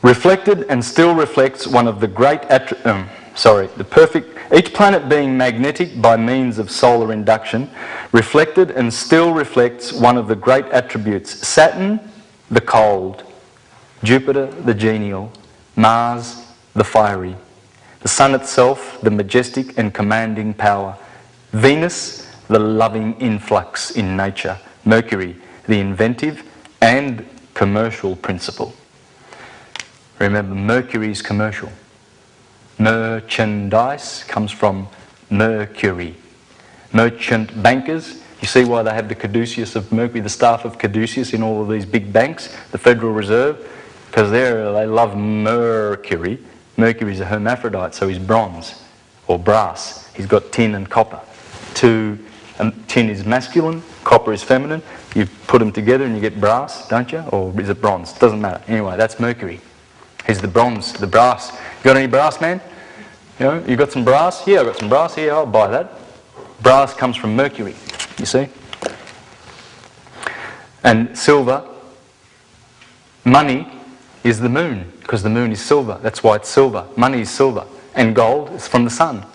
Reflected and still reflects one of the great each planet being magnetic by means of solar induction, reflected and still reflects one of the great attributes. Saturn, the cold. Jupiter, the genial. Mars, the fiery. The sun itself, the majestic and commanding power. Venus, the loving influx in nature. Mercury, the inventive and commercial principle. Remember, Mercury is commercial. Merchandise comes from Mercury. Merchant bankers, you see why they have the caduceus of Mercury, the staff of caduceus in all of these big banks, the Federal Reserve, because they love Mercury. Mercury is a hermaphrodite, so he's bronze or brass. He's got tin and copper. Tin is masculine, copper is feminine. You put them together and you get brass, don't you? Or is it bronze? Doesn't matter. Anyway, that's Mercury. He's the bronze, the brass. You got any brass, man? You got some brass? Yeah, I got some brass. Here, I'll buy that. Brass comes from Mercury, you see. And silver, money is the moon, because the moon is silver. That's why it's silver. Money is silver. And gold is from the sun.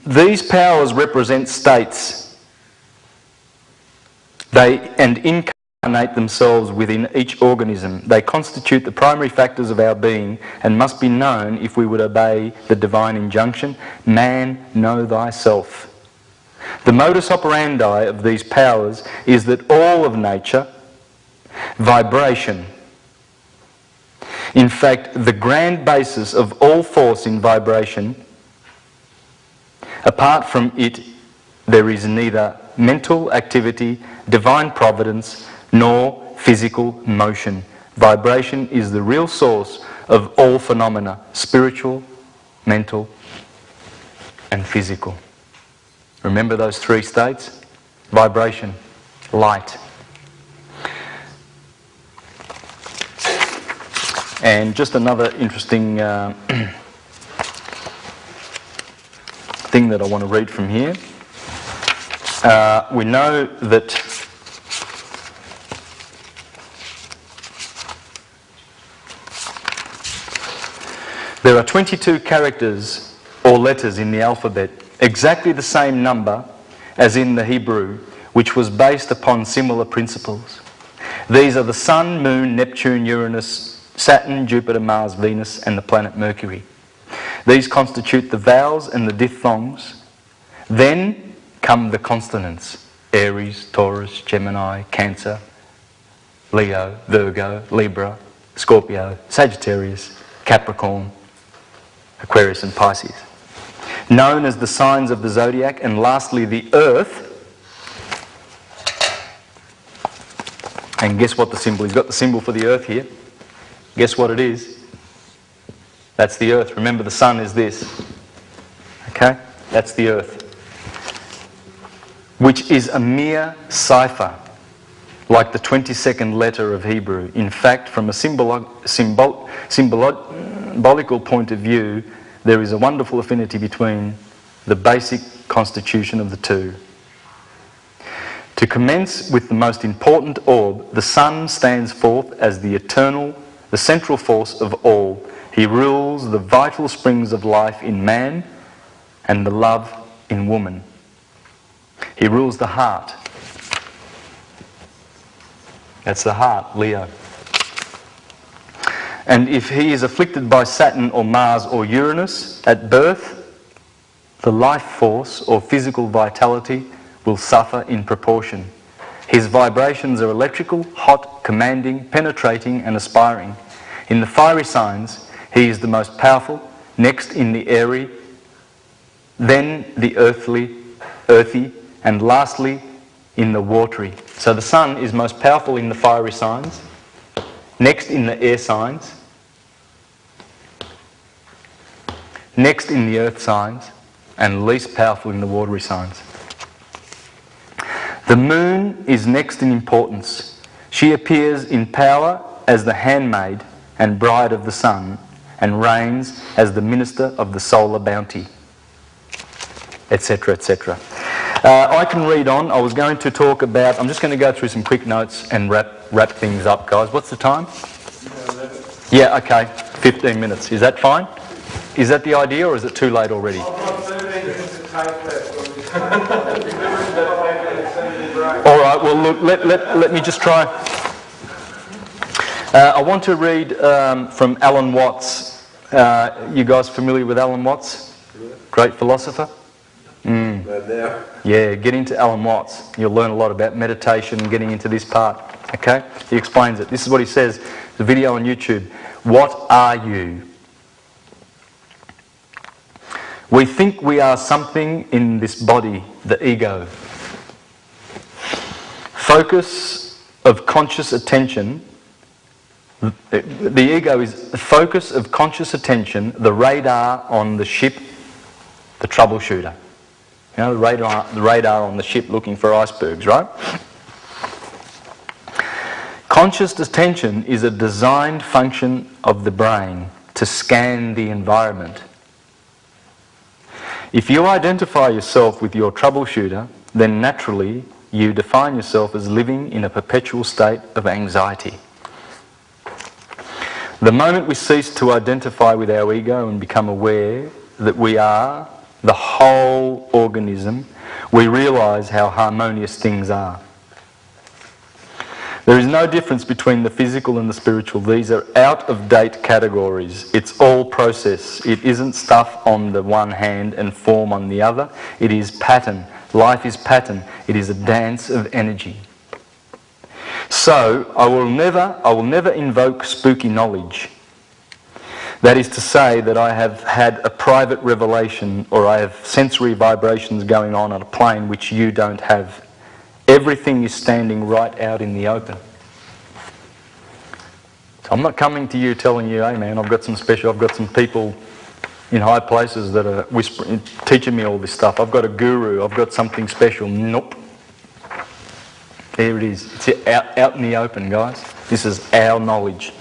These powers represent states. They incarnate themselves within each organism. They constitute the primary factors of our being and must be known if we would obey the divine injunction, man, know thyself. The modus operandi of these powers is that all of nature, vibration. In fact, the grand basis of all force in vibration, apart from it, there is neither mental activity, divine providence, nor physical motion. Vibration is the real source of all phenomena, spiritual, mental, and physical. Remember those 3 states? Vibration, light. And just another interesting thing that I want to read from here. We know that there are 22 characters or letters in the alphabet, exactly the same number as in the Hebrew, which was based upon similar principles. These are the Sun, Moon, Neptune, Uranus, Saturn, Jupiter, Mars, Venus, and the planet Mercury. These constitute the vowels and the diphthongs. Then come the consonants: Aries, Taurus, Gemini, Cancer, Leo, Virgo, Libra, Scorpio, Sagittarius, Capricorn, Aquarius and Pisces. Known as the signs of the zodiac. And lastly, the Earth. And guess what the symbol is? He's got the symbol for the Earth here. Guess what it is? That's the earth. Remember, the sun is this. Okay? That's the earth. Which is a mere cipher, like the 22nd letter of Hebrew. In fact, from a symbolical point of view, there is a wonderful affinity between the basic constitution of the two. To commence with the most important orb, the sun stands forth as the eternal, the central force of all. He rules the vital springs of life in man and the love in woman. He rules the heart. That's the heart, Leo. And if he is afflicted by Saturn or Mars or Uranus at birth, the life force or physical vitality will suffer in proportion. His vibrations are electrical, hot, commanding, penetrating and aspiring. In the fiery signs, he is the most powerful, next in the airy, then the earthy, and lastly in the watery. So the sun is most powerful in the fiery signs, next in the air signs, next in the earth signs, and least powerful in the watery signs. The moon is next in importance. She appears in power as the handmaid and bride of the sun, and reigns as the minister of the solar bounty, etc., etc. I can read on. I was going to talk about, I'm just going to go through some quick notes and wrap things up, guys. What's the time? 11. Yeah, okay, 15 minutes. Is that fine? Is that the idea, or is it too late already? I've got 13 minutes of tape left on this. All right, well, look, let me just try. I want to read from Alan Watts. You guys familiar with Alan Watts? Great philosopher? Right now. Yeah, get into Alan Watts. You'll learn a lot about meditation and getting into this part. Okay? He explains it. This is what he says. The video on YouTube. What are you? We think we are something in this body, the ego. Focus of conscious attention. The ego is the focus of conscious attention, the radar on the ship, the troubleshooter. You know, the radar on the ship looking for icebergs, right? Conscious attention is a designed function of the brain to scan the environment. If you identify yourself with your troubleshooter, then naturally you define yourself as living in a perpetual state of anxiety. The moment we cease to identify with our ego and become aware that we are the whole organism, we realise how harmonious things are. There is no difference between the physical and the spiritual. These are out-of-date categories. It's all process. It isn't stuff on the one hand and form on the other. It is pattern. Life is pattern. It is a dance of energy. So, I will never invoke spooky knowledge. That is to say that I have had a private revelation or I have sensory vibrations going on a plane which you don't have. Everything is standing right out in the open. So I'm not coming to you telling you, hey man, I've got some people in high places that are whispering, teaching me all this stuff. I've got a guru, I've got something special. Nope. There it is. It's out in the open, guys. This is our knowledge.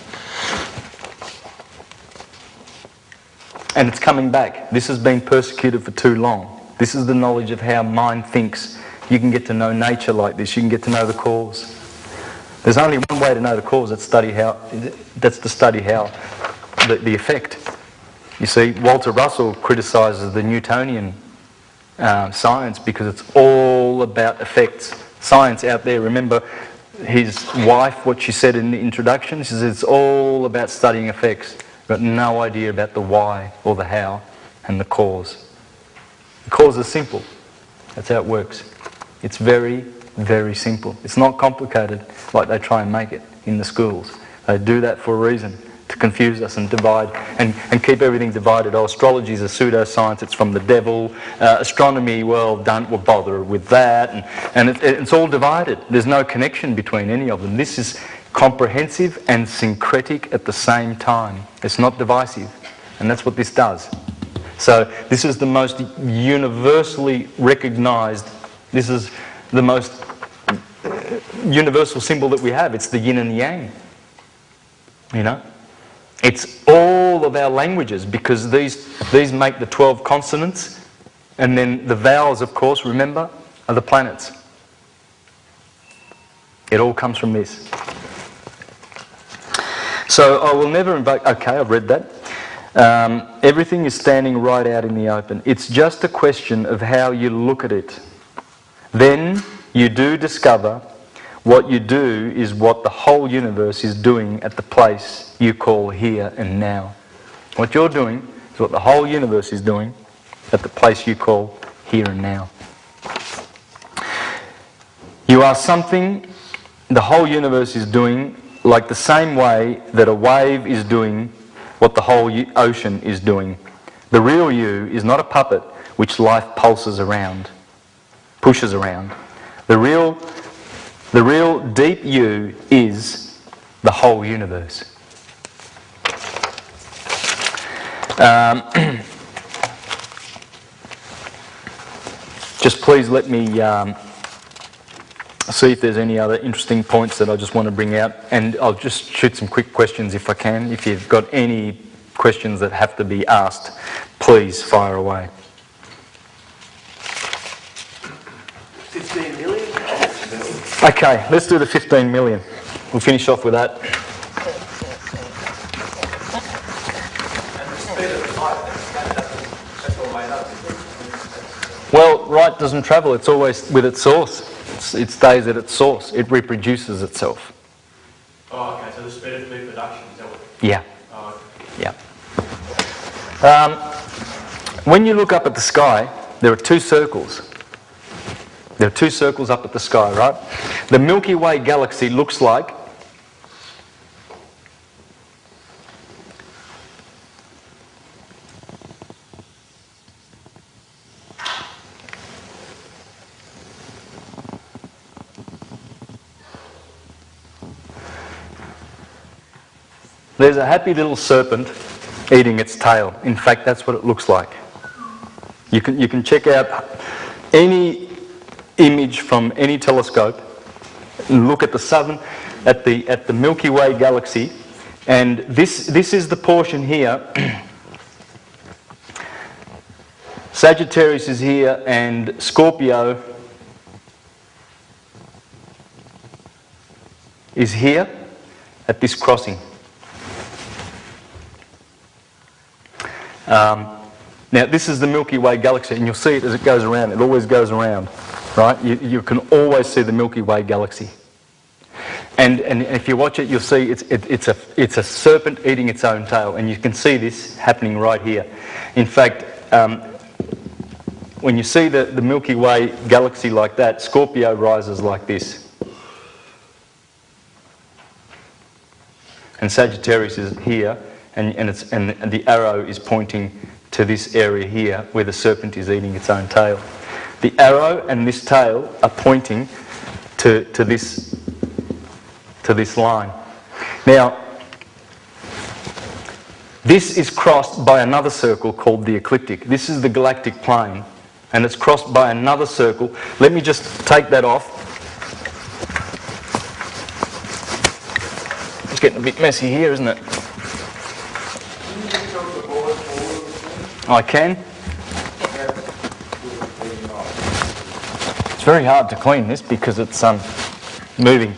And it's coming back. This has been persecuted for too long. This is the knowledge of how mind thinks. You can get to know nature like this. You can get to know the cause. There's only one way to know the cause. That's to study how the effect. You see, Walter Russell criticises the Newtonian science because it's all about effects. Science out there, remember his wife, what she said in the introduction? She says it's all about studying effects. Got no idea about the why or the how and the cause. The cause is simple. That's how it works. It's very, very simple. It's not complicated like they try and make it in the schools. They do that for a reason, to confuse us and divide and keep everything divided. Oh, astrology is a pseudoscience, it's from the devil. Astronomy, well, don't bother with that. And it's all divided. There's no connection between any of them. This is comprehensive and syncretic at the same time. It's not divisive, and that's what this does. So this is the most universally recognised, this is the most universal symbol that we have. It's the yin and yang, you know. It's all of our languages, because these make the 12 consonants, and then the vowels, of course, remember, are the planets. It all comes from this. So I will never invoke... Okay, I've read that. Everything is standing right out in the open. It's just a question of how you look at it. Then you do discover what you do is what the whole universe is doing at the place you call here and now. What you're doing is what the whole universe is doing at the place you call here and now. You are something the whole universe is doing, like the same way that a wave is doing what the whole ocean is doing. The real you is not a puppet which life pulses around, pushes around. The real deep you is the whole universe. Just please let me see if there's any other interesting points that I just want to bring out, and I'll just shoot some quick questions if I can. If you've got any questions that have to be asked, please fire away. 15 million? Okay, let's do the 15 million. We'll finish off with that. And the speed of light, that's all made up, isn't it? Well, light doesn't travel, it's always with its source. It stays at its source. It reproduces itself. Oh, okay, so the speed of reproduction, is that what? Yeah. Oh, Yeah. When you look up at the sky, there are two circles. There are two circles up at the sky, right? The Milky Way galaxy looks like there's a happy little serpent eating its tail. In fact, that's what it looks like. You can check out any image from any telescope and look at the Milky Way galaxy, and this is the portion here. Sagittarius is here, and Scorpio is here at this crossing. Now this is the Milky Way galaxy, and you'll see it as it goes around. It always goes around, right? You can always see the Milky Way galaxy. And if you watch it, you'll see it's a serpent eating its own tail, and you can see this happening right here. In fact, when you see the Milky Way galaxy like that, Scorpio rises like this. And Sagittarius is here, and the arrow is pointing to this area here where the serpent is eating its own tail. The arrow and this tail are pointing to this line. Now, this is crossed by another circle called the ecliptic. This is the galactic plane, and it's crossed by another circle. Let me just take that off. It's getting a bit messy here, isn't it? I can. It's very hard to clean this because it's moving.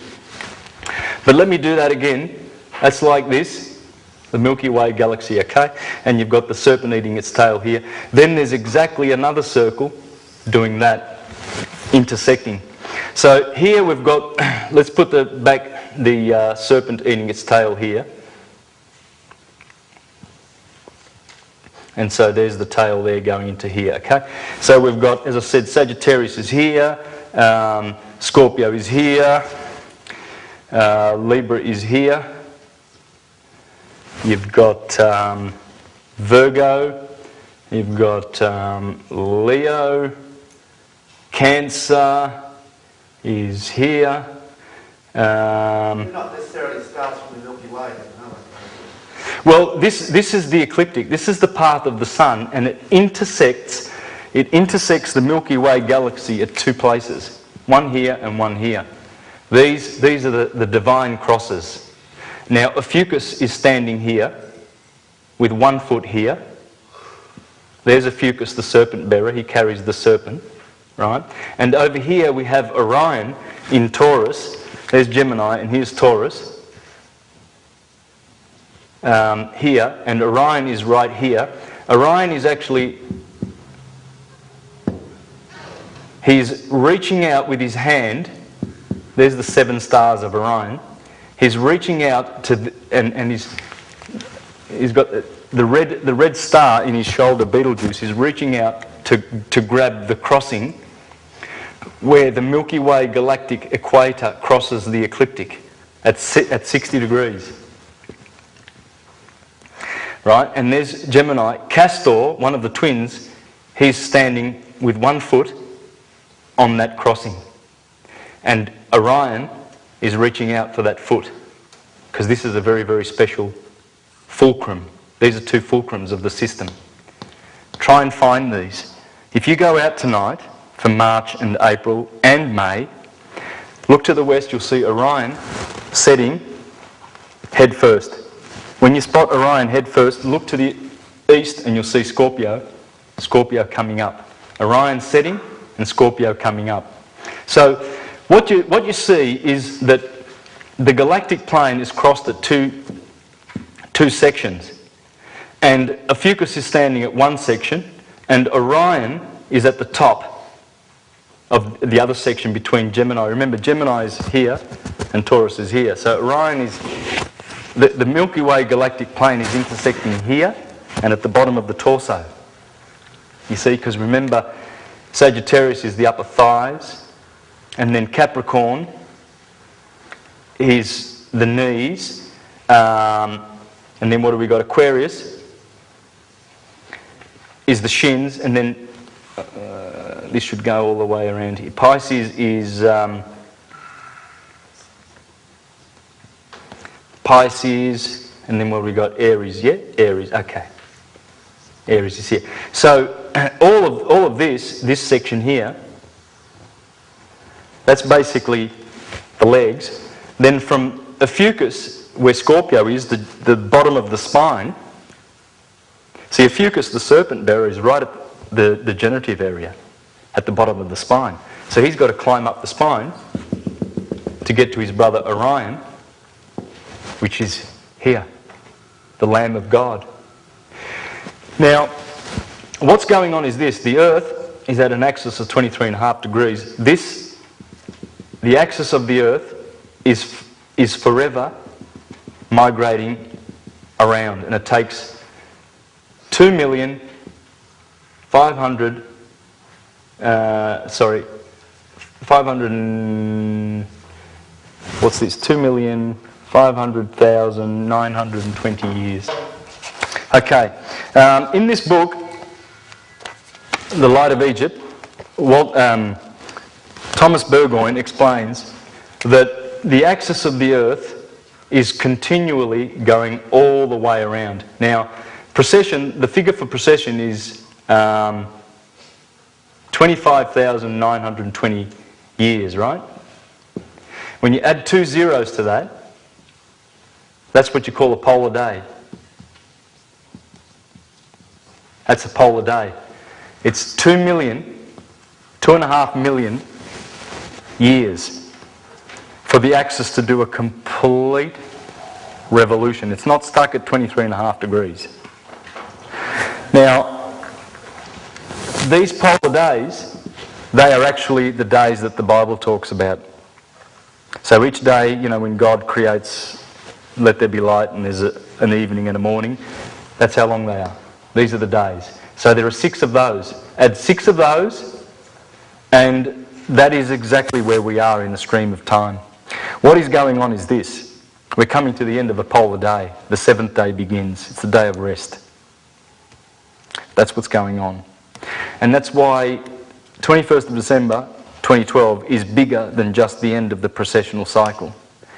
But let me do that again. That's like this, the Milky Way galaxy, okay? And you've got the serpent eating its tail here. Then there's exactly another circle doing that, intersecting. So here we've got, let's put the serpent eating its tail here. And so there's the tail there going into here, okay? So we've got, as I said, Sagittarius is here, Scorpio is here, Libra is here. You've got Virgo, you've got Leo, Cancer is here, Not necessarily starts from the Milky Way. Well, this is the ecliptic. This is the path of the sun, and it intersects the Milky Way galaxy at two places, one here and one here. These are the divine crosses. Now, Ophiuchus is standing here with 1 foot here. There's Ophiuchus, the serpent bearer. He carries the serpent, right? And over here we have Orion in Taurus. There's Gemini, and here's Taurus. Here, and Orion is right here. Orion is actually, he's reaching out with his hand. There's the 7 stars of Orion. He's reaching out to, and he's got the red star in his shoulder, Betelgeuse. He's reaching out to grab the crossing where the Milky Way galactic equator crosses the ecliptic at 60 degrees. Right, and there's Gemini. Castor, one of the twins, he's standing with 1 foot on that crossing. And Orion is reaching out for that foot, because this is a very, very special fulcrum. These are 2 fulcrums of the system. Try and find these. If you go out tonight for March and April and May, look to the west, you'll see Orion setting head first. When you spot Orion head first, look to the east and you'll see Scorpio coming up. Orion setting and Scorpio coming up. So what you see is that the galactic plane is crossed at two sections. And Ophiuchus is standing at one section, and Orion is at the top of the other section between Gemini. Remember, Gemini is here and Taurus is here. So Orion is, the Milky Way galactic plane is intersecting here and at the bottom of the torso. You see, because remember, Sagittarius is the upper thighs, and then Capricorn is the knees, and then what have we got? Aquarius is the shins, and then this should go all the way around here. Pisces is Pisces, and then what have we got? Aries, yeah? Aries, okay. Aries is here. So all of this section here, that's basically the legs. Then from Ophiuchus, where Scorpio is, the bottom of the spine. See, Ophiuchus, the serpent bearer, is right at the generative area, at the bottom of the spine. So he's got to climb up the spine to get to his brother Orion, which is here, the Lamb of God. Now, what's going on is this. The Earth is at an axis of 23.5 degrees. The axis of the Earth is forever migrating around, and it takes 500 and what's this? 2,500,920 years. Okay, in this book, The Light of Egypt, Thomas Burgoyne explains that the axis of the Earth is continually going all the way around. Now, precession, the figure for precession is 25,920 years, right? When you add 2 zeros to that, that's what you call a polar day. That's a polar day. It's 2.5 million years for the axis to do a complete revolution. It's not stuck at 23.5 degrees. Now, these polar days, they are actually the days that the Bible talks about. So each day, you know, when God creates, let there be light, and there's an evening and a morning, that's how long they are. These are the days. So there are 6 of those. Add 6 of those, and that is exactly where we are in the stream of time. What is going on is this. We're coming to the end of a polar day. The 7th day begins. It's the day of rest. That's what's going on. And that's why 21st of December 2012 is bigger than just the end of the precessional cycle.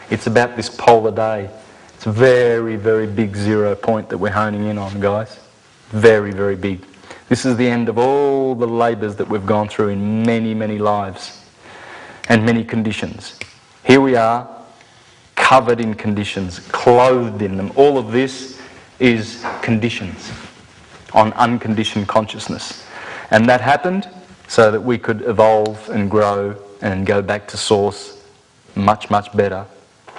It's about this polar day. It's a very, very big 0 point that we're honing in on, guys. Very, very big. This is the end of all the labours that we've gone through in many, many lives and many conditions. Here we are, covered in conditions, clothed in them. All of this is conditions on unconditioned consciousness. And that happened so that we could evolve and grow and go back to source much, much better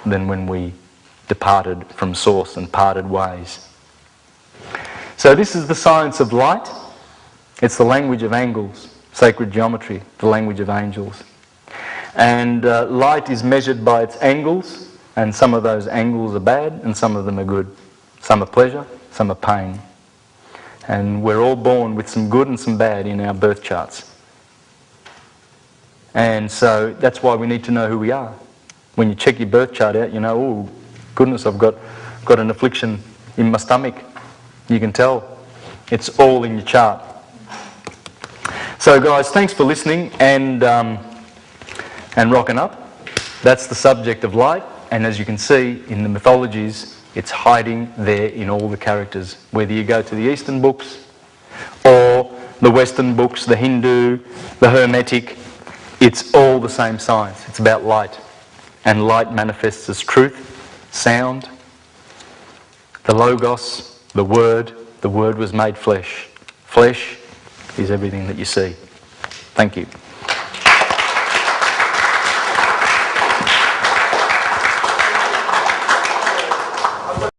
than when we departed from source and parted ways. So this is the science of light. It's the language of angles, sacred geometry, the language of angels. And light is measured by its angles, and some of those angles are bad and some of them are good. Some are pleasure, some are pain. And we're all born with some good and some bad in our birth charts. And so that's why we need to know who we are. When you check your birth chart out, you know, oh, goodness, I've got an affliction in my stomach. You can tell. It's all in your chart. So guys, thanks for listening and rocking up. That's the subject of light. And as you can see in the mythologies, it's hiding there in all the characters. Whether you go to the Eastern books or the Western books, the Hindu, the Hermetic, it's all the same science. It's about light. And light manifests as truth, sound, the Logos, the Word. The Word was made flesh. Flesh is everything that you see. Thank you.